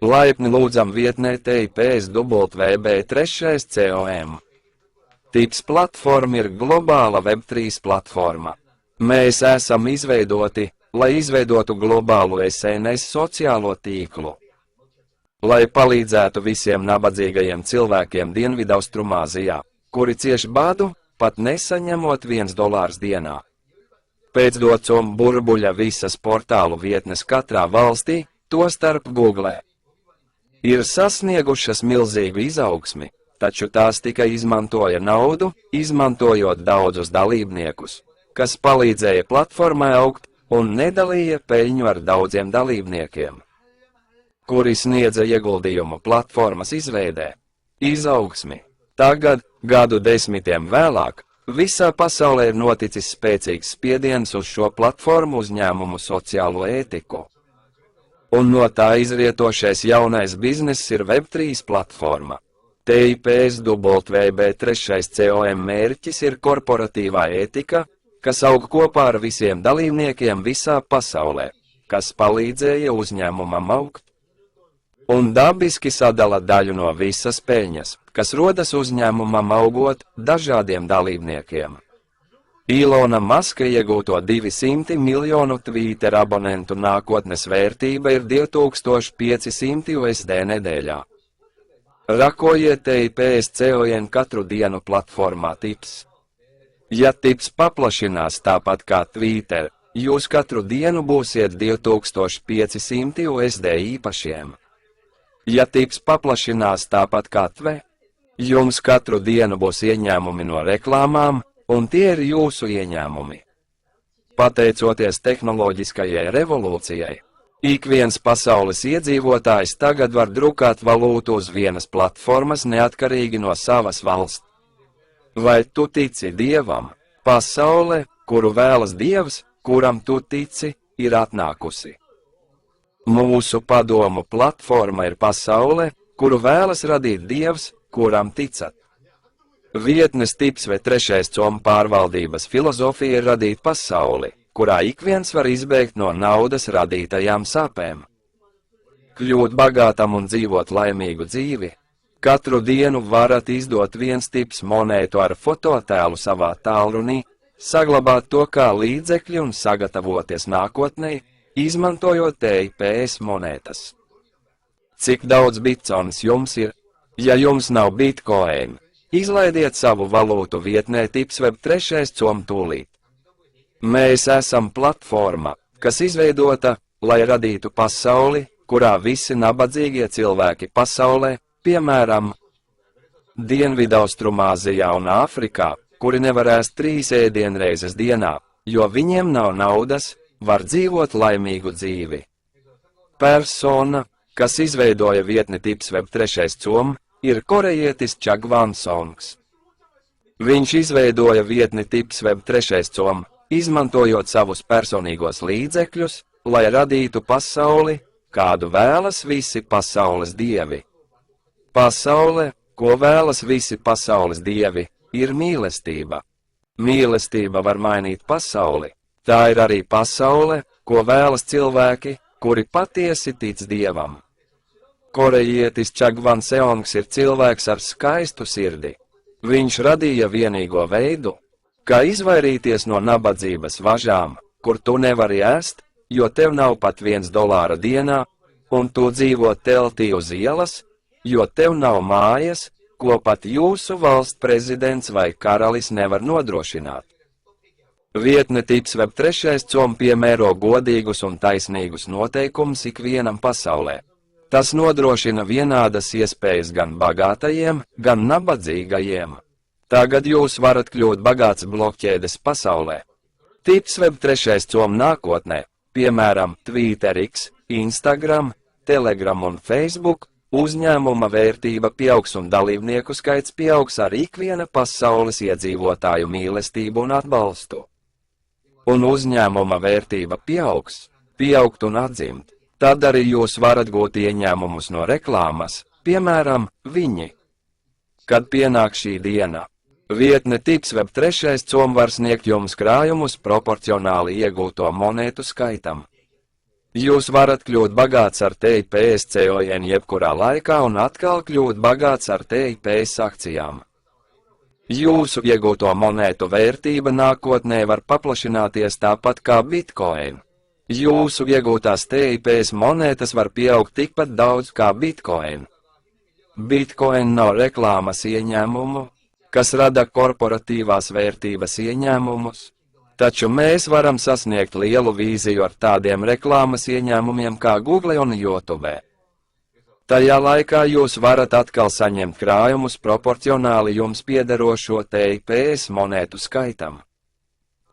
Laipni lūdzam vietnē TIPSWB3.com. Tips platforma ir globāla Web3 platforma. Mēs esam izveidoti, lai izveidotu globālu SNS sociālo tīklu. Lai palīdzētu visiem nabadzīgajiem cilvēkiem Dienvidaustrumāzijā, kuri cieš badu, pat nesaņemot $1 dienā. Pēc documa burbuļa visas portālu vietnes katrā valstī, tostarp Google, ir sasniegušas milzīgu izaugsmi, taču tās tikai izmantoja naudu, izmantojot daudzus dalībniekus, kas palīdzēja platformai augt un nedalīja peļņu ar daudziem dalībniekiem, kuri sniedza ieguldījumu platformas izveidē. Izaugsmi. Tagad, gadu desmitiem vēlāk, visā pasaulē ir noticis spēcīgs spiediens uz šo platformu uzņēmumu sociālo ētiku. Un no tā izrietošais jaunais bizness ir Web3 platforma. TIPSWB3.com mērķis ir korporatīvā ētika, kas aug kopā ar visiem dalībniekiem visā pasaulē, kas palīdzēja uzņēmumam augt un dabiski sadala daļu no visas peļņas, kas rodas uzņēmumam augot dažādiem dalībniekiem. Ilona Maska iegūto 200 miljonu Twitter abonentu nākotnes vērtība ir $2500 nedēļā. Rakojiet TIPSCON katru dienu platformā Tips. Ja Tips paplašinās tāpat kā Twitter, jūs katru dienu būsiet $2500 īpašiem. Ja Tips paplašinās tāpat kā Tve, jums katru dienu būs ieņēmumi no reklāmām, un tie ir jūsu ieņēmumi. Pateicoties tehnoloģiskajai revolūcijai, ik viens pasaules iedzīvotājs tagad var drukāt valūtu uz vienas platformas neatkarīgi no savas valsts. Vai tu tici Dievam? Pasaule, kuru vēlas Dievs, kuram tu tici, ir atnākusi. Mūsu padomu platforma ir pasaule, kuru vēlas radīt Dievs, kuram ticat. Vietnes TIPSWB3.com pārvaldības filozofija ir radīt pasauli, kurā ik viens var izbēgt no naudas radītajām sāpēm. Kļūt bagātam un dzīvot laimīgu dzīvi. Katru dienu varat izdot viens tips monētu ar fototēlu savā tālrunī, saglabāt to kā līdzekļi un sagatavoties nākotnei, izmantojot TIPS monētas. Cik daudz bitcoins jums ir? Ja jums nav bitcoin, izlaidiet savu valūtu vietnē TIPSWB3.com tūlīt. Mēs esam platforma, kas izveidota, lai radītu pasauli, kurā visi nabadzīgie cilvēki pasaulē, piemēram, Dienvidaustrumāzijā un Āfrikā, kuri nevar ēst 3 ēdienreizes dienā, jo viņiem nav naudas, var dzīvot laimīgu dzīvi. Persona, kas izveidoja vietni TIPSWB3.com, ir korejietis Chagvansongs. Viņš izveidoja vietni TIPSWB3.com, izmantojot savus personīgos līdzekļus, lai radītu pasauli, kādu vēlas visi pasaules dievi. Pasaule, ko vēlas visi pasaules dievi, ir mīlestība. Mīlestība var mainīt pasauli. Tā ir arī pasaule, ko vēlas cilvēki, kuri patiesi tic Dievam. Korejietis Chagvansongs ir cilvēks ar skaistu sirdi. Viņš radīja vienīgo veidu, kā izvairīties no nabadzības važām, kur tu nevari ēst, jo tev nav pat $1 dienā, un tu dzīvo teltī uz ielas, jo tev nav mājas, ko pat jūsu valsts prezidents vai karalis nevar nodrošināt. Vietne TIPSWB3.com piemēro godīgus un taisnīgus noteikumus ikvienam pasaulē. Tas nodrošina vienādas iespējas gan bagātajiem, gan nabadzīgajiem. Tagad jūs varat kļūt bagāts blokķēdes pasaulē. TIPSWB3.com nākotnē, piemēram, Twitterix, Instagram, Telegram un Facebook, uzņēmuma vērtība pieaugs un dalībnieku skaits pieaugs ar ikviena pasaules iedzīvotāju mīlestību un atbalstu. Un uzņēmuma vērtība pieaugt un atdzimt. Tad arī jūs varat gūt ieņēmumus no reklāmas, piemēram, viņi. Kad pienāk šī diena, vietne TIPSWB3.com var sniegt jums krājumus proporcionāli iegūto monētu skaitam. Jūs varat kļūt bagāts ar TIPS CON jebkurā laikā un atkal kļūt bagāts ar TIPS akcijām. Jūsu iegūto monētu vērtība nākotnē var paplašināties tāpat kā Bitcoin. Jūsu iegūtās TIPS monētas var pieaugt tikpat daudz kā Bitcoin. Bitcoin nav reklāmas ieņēmumu, kas rada korporatīvās vērtības ieņēmumus, taču mēs varam sasniegt lielu vīziju ar tādiem reklāmas ieņēmumiem kā Google un YouTube. Tajā laikā jūs varat atkal saņemt krājumus proporcionāli jums piederošo TIPS monētu skaitam.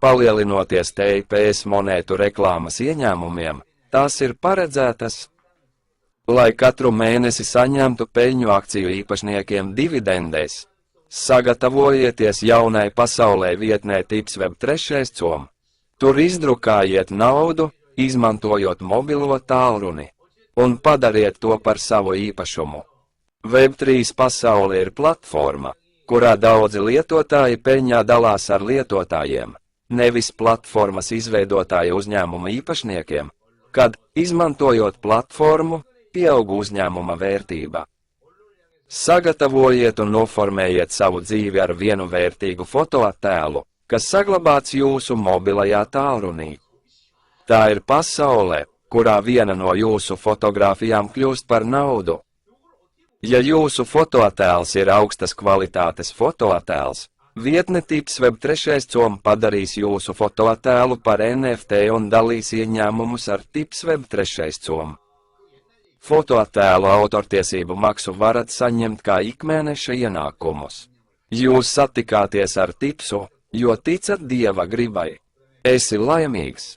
Palielinoties TIPS monētu reklāmas ieņēmumiem, tās ir paredzētas, lai katru mēnesi saņemtu peļņu akciju īpašniekiem dividendēs. Sagatavojieties jaunai pasaulē vietnē Tipsweb 3.com. Tur izdrukājiet naudu, izmantojot mobilo tālruni, un padariet to par savu īpašumu. Web3 pasaule ir platforma, kurā daudzi lietotāji peļņā dalās ar lietotājiem, nevis platformas izveidotāju uzņēmuma īpašniekiem, kad, izmantojot platformu, pieaug uzņēmuma vērtība. Sagatavojiet un noformējiet savu dzīvi ar vienu vērtīgu fotoattēlu, kas saglabāts jūsu mobilajā tālrunī. Tā ir pasaule, kurā viena no jūsu fotogrāfijām kļūst par naudu. Ja jūsu fotoattēls ir augstas kvalitātes fotoattēls, vietne Tipsweb 3.com padarīs jūsu fotoattēlu par NFT un dalīs ieņēmumus ar Tipsweb 3.com. Fotoattēlu autortiesību maksu varat saņemt kā ikmēneša ienākumus. Jūs satikāties ar Tipsu, jo ticat Dieva gribai. Esi laimīgs!